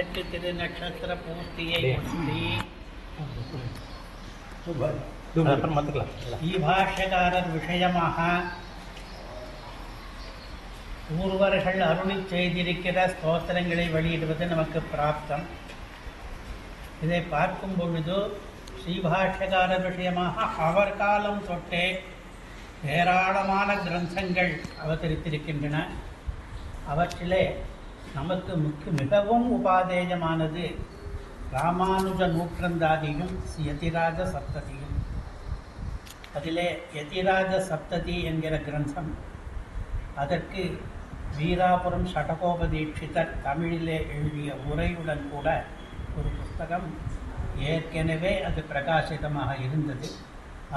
நாளுக்கு திருநட்சத்திர பூர்த்தியை ஒட்டி ஈபாஷ்யகாரர் விஷயமாக பூர்வர்கள் அருளி செய்திருக்கிற ஸ்தோத்திரங்களை வெளியிடுவது நமக்கு பிராப்தம். இதை பார்க்கும் பொழுது ஸ்ரீபாஷ்யகாரர் விஷயமாக அவர் காலம் தொட்டே ஏராளமான கிரந்தங்கள் அவதரித்திருக்கின்றன. அவற்றிலே நமக்கு மிகவும் உபாதேயமானது ராமானுஜ நூற்றந்தாதியும் யதிராஜ சப்ததியும். அதிலே யதிராஜ சப்ததி என்கிற கிரந்தம், அதற்கு வீராபுரம் ஷடகோபதீட்சிதர் தமிழிலே எழுதிய உரையுடன் கூட ஒரு புஸ்தகம் ஏற்கனவே அது பிரகாசிதமாக இருந்தது.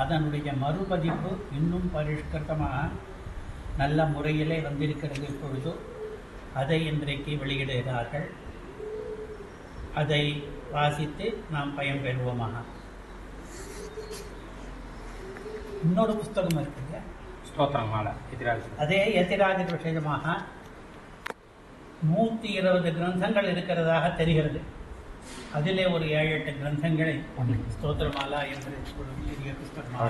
அதனுடைய மறுபதிப்பு இன்னும் பரிஷ்கிருதமாக நல்ல முறையிலே வந்திருக்கிறது. இப்பொழுது அதை இன்றைக்கு வெளியிடுகிறார்கள். அதை வாசித்து நாம் பயன்பெறுவோமாக. இன்னொரு புஸ்தகம் இருக்குங்க, அதே யதிராஜ விஷயமாக 120 கிரந்தங்கள் இருக்கிறதாக தெரிகிறது. அதிலே ஒரு 7-8 கிரந்தங்களை ஸ்தோத்திரமாலா என்று ஒரு பெரிய புஸ்தகமாக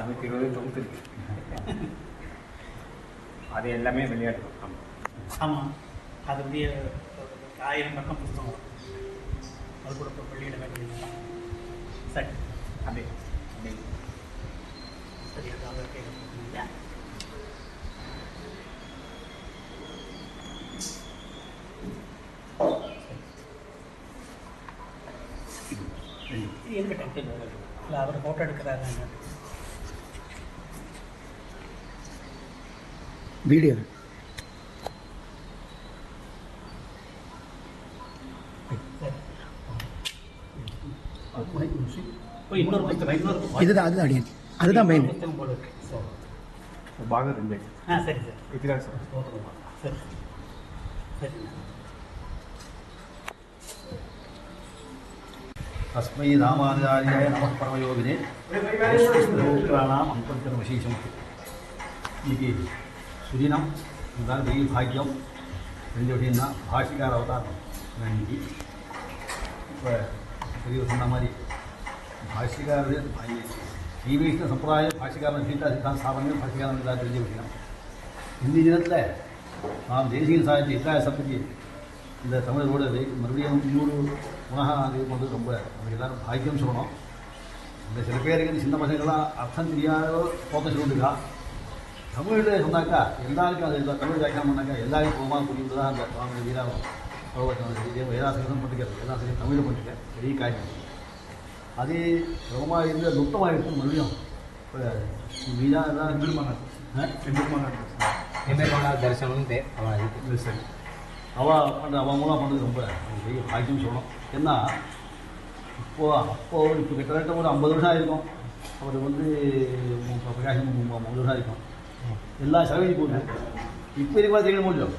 அது எல்லாமே விளையாட்டு. ஆமாம், அதனுடைய 1000 பக்கம் புஸ்தகம் அது கூட வெளியிட வேண்டியது. சரி, அப்படியே சரி, அதாவது கேட்க இருக்கட்டும். இல்லை, அவர் ஃபோட்டோ எடுக்கிறாரு. வீடியோ இதுதான், அதுதான் அடியன், அதுதான் மெயின் புத்தகம் போல இருக்கு. பாகம் 2. சரி சார், இத்திராஜ் சார். சரி சரி. अस्मै रामानुजार्याय नमः परमयोगिने अंकुरितं विशेषं इति सुदिनं उदाहरण भाग्यं ரெண்டு பாஷிகார அவதாரம் இன்னைக்கு. இப்போ பெரிய சொன்ன மாதிரி பாஷிகாரர் ஸ்ரீவைஷ்ணவ சம்பிரதாயம் பாஷிகாரன் சீதா சித்தாந்த ஸ்தாபனமே பாஷிகாரன் தான் தெரிஞ்ச விஷயம். இந்திய தினத்தில் நாம் தேசிய சாகித்ய இத்தாய சப்ததி இந்த தமிழரோட மறுபடியும் இன்னொரு உணக அது வந்து ரொம்ப நமக்கு எல்லோரும் பாக்கியம் சொல்லணும். இந்த சில பேருக்கு சின்ன பசங்கள்லாம் அர்த்தம் தெரியாத ஃபோக்கஸ் கொண்டுக்கா. தமிழில் சொன்னாக்கா எல்லாருக்கும் அது தமிழ் வியாக்கியானம் பண்ணாக்கா எல்லாருக்கும் போகமாக புரியுது தான் அந்த சுவாமி வீராவும் வேதாசகம் பண்ணிக்கிறது. வேதாசகம் தமிழில் பண்ணிக்க பெரிய காரியம். அது ரொம்ப இருந்து நுட்பமாக இருக்கும். மறுபடியும் இப்போ வீரா தான் தரிசனம் சரி அவன் மூலம் பண்ணுறது ரொம்ப பெரிய பாக்கியம் சொல்லணும். ஏன்னா இப்போ கிட்டத்தட்ட ஒரு 50 வருஷம் ஆயிருக்கும். அவர் வந்து பிரகாசம் 50 வருஷம் ஆயிருக்கும். எல்லா செலவையும் போகுது. இப்போ இருக்கிற தெரியும் முடியும்.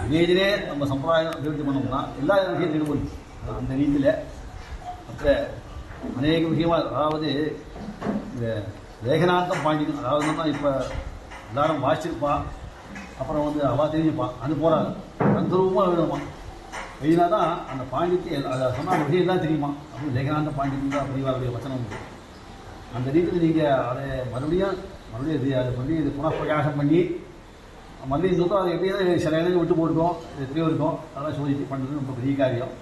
இமேஜினே நம்ம சம்பிரதாயம் அபிவிருத்தி பண்ணோம்னா எல்லா விஷயம் தெரியும் முடியும். அந்த ரீதியில் மற்ற அநேக விஷயமாக, அதாவது இந்த லேகனாந்தம் பாண்டியன், அதாவது இப்போ எல்லாரும் வாசிச்சிருப்பான், அப்புறம் வந்து அவள் தெரிஞ்சுப்பான், அது போகிறாங்க அந்தரூபமாக எழுதணுமா. எழுதினா தான் அந்த பாண்டியத்தை அதை சொன்னால் விஷயம் தான் தெரியுமா. அப்படி லேகனாந்த பாண்டியன் தான் பெரியவாருடைய வசனம் உண்டு. அந்த ரீதியில் நீங்கள் அதை மறுபடியும் இது புனப்பிரகாசம் பண்ணி மறுபடியும் இருந்தோம். அது எப்படியும் சில இடங்கள் விட்டு போட்டுருக்கோம், எத்தனையோ இருக்கும். அதெல்லாம் சோதித்து பண்ணுறது ரொம்ப பெரிய காரியம்.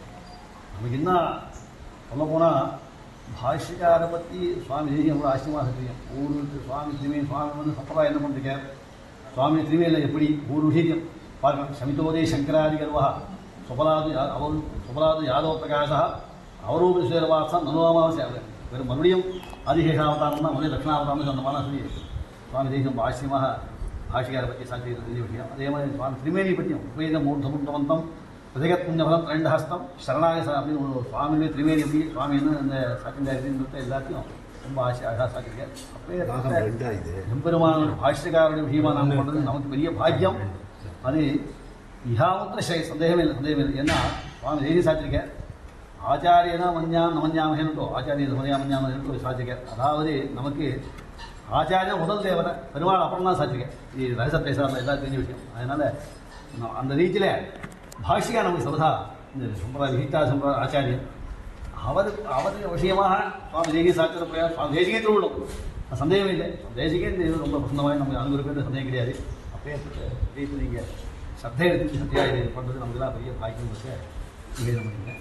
நமக்கு என்ன சொல்ல போனால் பாஷ்யக்காரை பற்றி சுவாமி தேசியம் ரொம்ப ஆச்சரியமாக தெரியும். ஊருக்கு சுவாமி திருமையை சுவாமி வந்து சம்பிரதாயம் என்ன பண்ணிருக்கார், சுவாமி திருமையில் எப்படி ஒரு விஷயம் பார்க்கணும். சமிதோதே சங்கராதி கர்வா சுபலாது யாதவ பிரகாசா அவரோபேஸ்வரவாசம் நனுவாமாவசியம். வெறும் மறுபடியும் ஆதிசேஷாவதாரம் தான் மறுபடியும் தட்சிணாவதாரம் அந்த மாதிரி சொல்லி சுவாமி தேசியம் ஆச்சரியமாக பாஷிகாரை பற்றி சாட்சி தெரிஞ்ச விஷயம். அதே மாதிரி சுவாமி திருமேனியை பற்றியும் உபேதம் மூர்த்தமுண்டவந்தம் பிரதகத் புண்ணியபலம் 2 ஹஸ்தம் சரணாக அப்படின்னு ஒரு சுவாமியுடைய திருமேனி எப்படி சுவாமி என்ன இந்த சாட்சியாகிறதுன்றத எல்லாத்தையும் ரொம்ப அழகாக சாட்சிருக்கார். அப்பயே எம்பெருமான பாஷ்யக்காரருடைய விஷயமாக நாம் பண்ணுறது நமக்கு பெரிய பாக்கியம். அது இஹாமுத்திர சந்தேகமே இல்லை. ஏன்னா சுவாமி தேசியம் சாட்சிருக்கார். ஆச்சாரியனா மன்யாம் நமன்யாமகேன்னு ஆச்சாரிய மன்யாமகேன்னு சாட்சிருக்கார். அதாவது நமக்கு ஆச்சாரியம் முதல் தேவரை, பெருமாள் அப்புறம் தான் சாட்சிருக்கேன். இது ரகச பேசாத எல்லாரும் தெரிஞ்ச விஷயம். அதனால் அந்த ரீதியில் பாஷிகா நமக்கு சதா இந்த சம்பிரதாய விஹிதா சம்பிரதாய ஆச்சாரியர் அவர் விஷயமாக சுவாமி தேசிக சாத்திர சுவாமி தேசிகே திருவிழம் சந்தேகமே இல்லை. தேசிகே இந்த இது ரொம்ப பிரசன்னமாக நம்ம அனுபவிக்கிறது சந்தேகம் கிடையாது. அப்பயே ஜெயித்து நீங்கள் சத்தை எடுத்து சத்தியாக இது பண்ணுறது நமக்குலாம் பெரிய பாக்கியம் இருக்கு. நீங்கள் பண்ணிங்க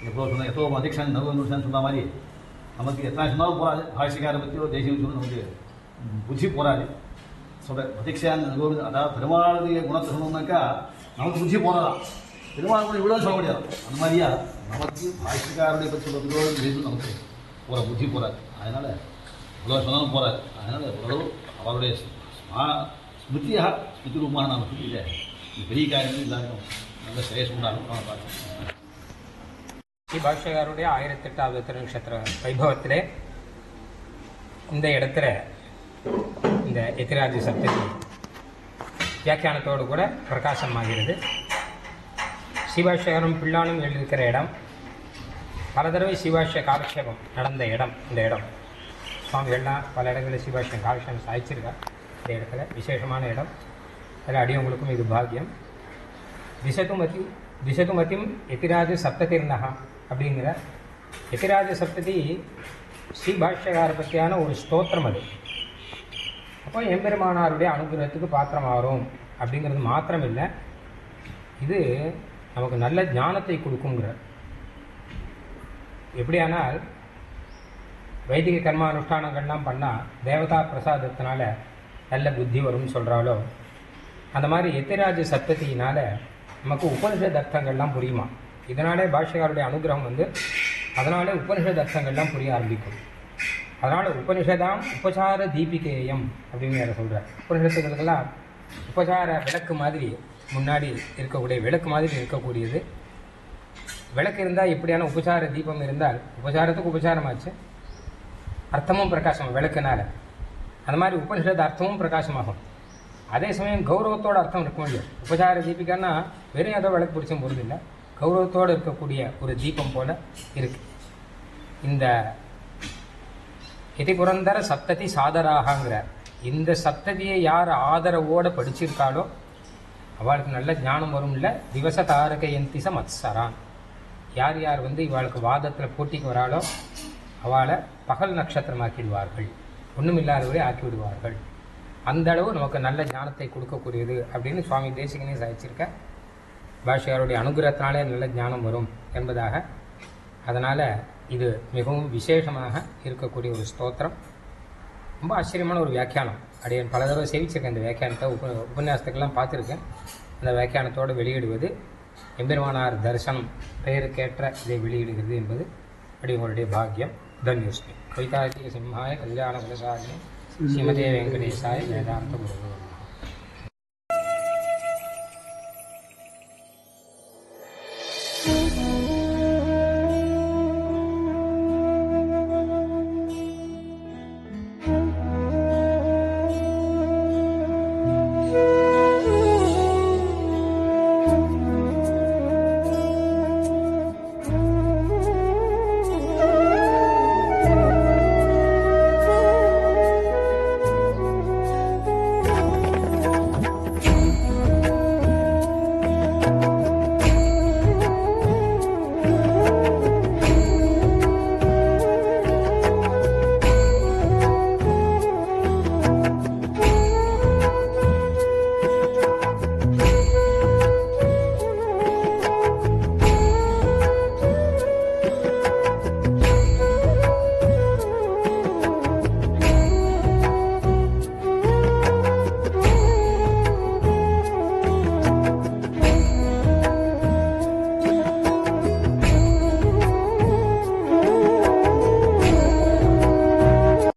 எவ்வளோ சொன்னால் எவ்வளோ அதிக்ஷன் நவன் சொன்ன மாதிரி நமக்கு எத்தனை சொன்னாலும் போகாது. பாஷிக்காரை பற்றியோ தேசியம் சொல்லி நமக்கு புத்தி போகாது. சொல்கிற பிரதீட்சான்னு அதாவது பெருமாளுடைய குணத்தை சொன்னோம்னாக்கா நமக்கு புத்தி போகிறதா. பெருமாள் கூட இவ்வளோ சொல்ல முடியாது. அந்த மாதிரியா நமக்கு பாஷிக்காருடைய பற்றி சொல்கிறதோடு நமக்கு போகிற புத்தி போகாது. அதனால் இவ்வளோ சொன்னாலும் போகாது. அதனால் ஓரளவு அவருடைய ஸ்மிருதியாக ஸ்மிருதி ரூபமாக நாம் சொல்லிட்டு இந்த பெரிய காரியங்கள் எல்லாருக்கும் நல்ல ஸ்ரேஷ் உண்டாகும். பார்த்து ஸ்ரீ பாஷ்யகாருடைய 1008வது திருநக்ஷத்திர வைபவத்திலே இந்த இடத்துல இந்த எதிராஜ சப்ததி வியாக்கியானத்தோடு கூட பிரகாசமாகிறது. ஸ்ரீபாஷ்யகாரும் பிள்ளானும் எழுதியிருக்கிற இடம், பல தடவை ஸ்ரீபாஷ்ய காலக்ஷேபம் நடந்த இடம். இந்த இடம் சுவாமிகள்லாம் பல இடங்களில் ஸ்ரீபாஷ்யம் காலக்ஷேபம் சாய்ச்சிருக்கா. இந்த இடத்துல விசேஷமான இடம். அதில் அடியவங்களுக்கும் இது பாக்கியம். திசதுமதிம் எதிராஜ சப்ததிர்னகா அப்படிங்கிற எதிராஜ சப்ததி ஸ்ரீபாஷ்யகார பற்றியான ஒரு ஸ்தோத்திரம். அது அப்போ எம்பெருமானாருடைய அனுகிரகத்துக்கு பாத்திரமாகிறோம் அப்படிங்கிறது மாத்திரம் இல்லை, இது நமக்கு நல்ல ஞானத்தை கொடுக்குங்கிற. எப்படியானால் வைதிக கர்மானுஷ்டானங்கள்லாம் பண்ணால் தேவதா பிரசாதத்தினால நல்ல புத்தி வரும்னு சொல்கிறாலோ, அந்த மாதிரி எத்திராஜ சப்தத்தினால நமக்கு உபனிஷத் அர்த்தங்கள்லாம் புரியுமா. இதனாலே பாஷ்யகாருடைய அனுகிரகம் அதனாலே உபனிஷத் அர்த்தங்கள்லாம் புரிய ஆரம்பிக்கும். அதனால் உபனிஷதாம் உபசார தீபிகேயம் அப்படின்னு வேறு சொல்கிறார். உபனிஷத்துகளுக்கெல்லாம் உபசார விளக்கு மாதிரி முன்னாடி இருக்கக்கூடிய விளக்கு மாதிரி இருக்கக்கூடியது. விளக்கு இருந்தால் எப்படியான உபசார தீபம் இருந்தால் உபசாரத்துக்கு உபசாரமாச்சு, அர்த்தமும் பிரகாசம் விளக்குனால. அந்த மாதிரி உபனிஷத் அர்த்தமும் பிரகாசமாகும். அதே சமயம் கௌரவத்தோட அர்த்தம் இருக்க முடியும். உபசார தீபிகான்னா வெறும் ஏதோ விளக்கு பிடிச்சும் போகிறது இல்லை, கௌரவத்தோடு இருக்கக்கூடிய ஒரு தீபம் போல இருக்கு. இந்த இதி புரந்தர சப்ததி சாதராகங்கிற இந்த சப்ததியை யார் ஆதரவோடு படிச்சிருக்காளோ அவளுக்கு நல்ல ஞானம் வரும். இல்லை திவச தாரகயந்திச மத்சரான், யார் யார் இவளுக்கு வாதத்தில் போட்டிக்கு வராளோ அவளை பகல் நட்சத்திரமாக்கிடுவார்கள், ஒன்றுமில்லாதவரை ஆக்கிவிடுவார்கள். அந்த அளவு நமக்கு நல்ல ஞானத்தை கொடுக்கக்கூடியது அப்படின்னு சுவாமி தேசிகனே சாதிச்சிருக்க. பாஷ்யருடைய அனுகிரகத்தினாலே நல்ல ஞானம் வரும் என்பதாக. அதனால் இது மிகவும் விசேஷமாக இருக்கக்கூடிய ஒரு ஸ்தோத்திரம். ரொம்ப ஆச்சரியமான ஒரு வியாக்கியானம். அடியன் பல தடவை சேவிச்சிருக்கேன். இந்த வியாக்கியானத்தை உபன்யாசத்துக்கெல்லாம் பார்த்துருக்கேன். அந்த வியாக்கியானத்தோடு வெளியிடுவது எம்பெருமானார் தரிசனம் பெயருக்கேற்ற இதை வெளியிடுகிறது என்பது அடியவங்களுடைய பாக்கியம். தன்யோஸ்மி. கவிதார்த்திக சிம்ஹாய கல்யாண குலசாலினி ஸ்ரீமதே வெங்கடேசாய வேதாந்த குரு.